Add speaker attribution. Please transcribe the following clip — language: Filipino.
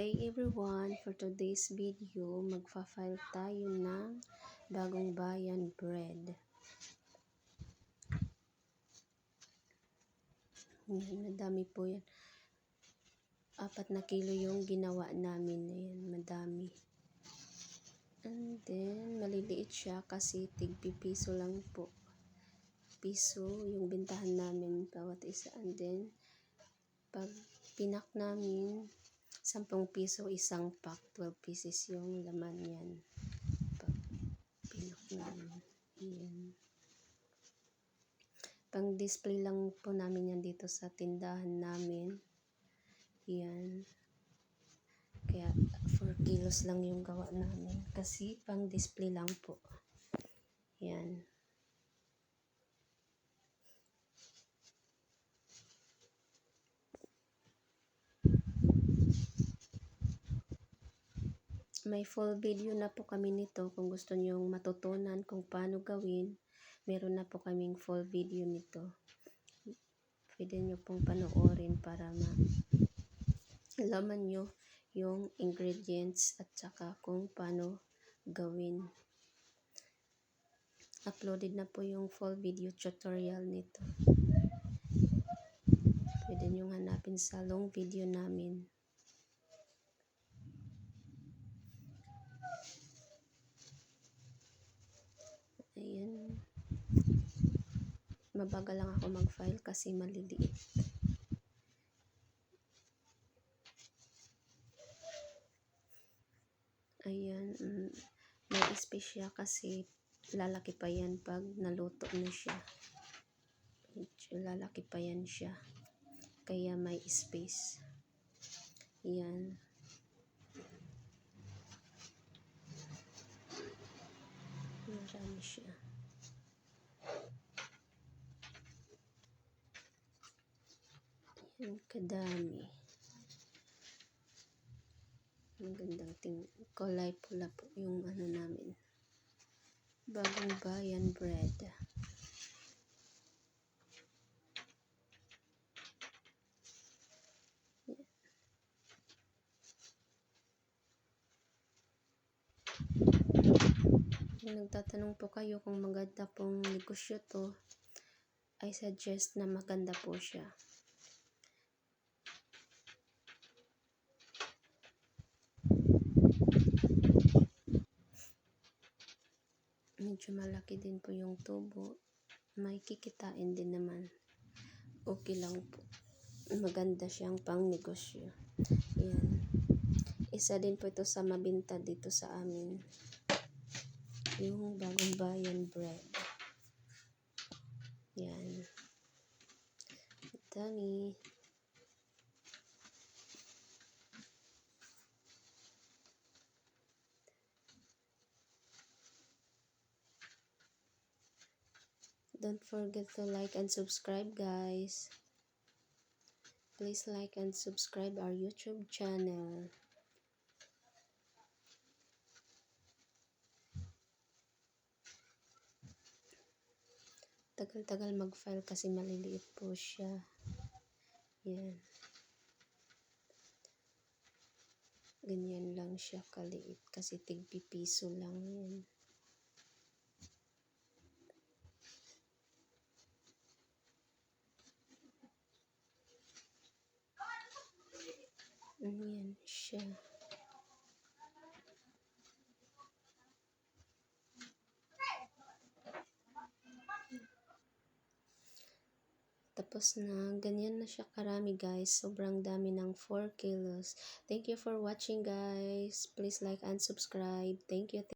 Speaker 1: day everyone, for today's video, magfa-file tayo ng bagong bayan bread. Yan, madami po yan. 4 na kilo yung ginawa namin. Ayan, madami. And then, maliliit siya kasi tig-piso lang po. Piso yung bintahan namin bawat isa. And then, pag pinak namin, 10 piso isang pack, 12 pieces yung laman yan. Pag pinak namin. Ayan. Pang display lang po namin yan dito sa tindahan namin. Ayan. Kaya 4 kilos lang yung gawa namin. Kasi pang display lang po. Ayan. May full video na po kami nito kung gusto nyong matutunan kung paano gawin. Meron na po kaming full video nito. Pwede nyo pong panoorin para malaman nyo yung ingredients at saka kung paano gawin. Uploaded na po yung full video tutorial nito. Pwede nyo hanapin sa long video namin. Ayan. Mabagal lang ako mag-file kasi maliliit. Ayan. May space siya kasi lalaki pa yan pag naluto na siya. Lalaki pa yan siya. Kaya may space. Ayan. Marami siya. Ayan, kadami. Ang gandang kulay pula po yung ano namin. Bagong bayan bread. Kung nagtatanong po kayo kung maganda pong negosyo to, I suggest na maganda po siya. Medyo malaki din po yung tubo. May kikitain din naman. Okay lang po. Maganda siyang pang negosyo. Ayan. Isa din po ito sa mabinta dito sa amin. Yung bagong bayan bread. Ayan. Dami. Don't forget to like and subscribe, guys. Please like and subscribe our YouTube channel. Tagal-tagal mag-file kasi maliliit po siya. Yan. Ganyan lang siya kaliit kasi tig-piso lang yan. Ayan siya. Tapos na, ganyan na siya karami, guys. Sobrang dami ng 4 kilos. Thank you for watching, guys. Please like and subscribe. Thank you.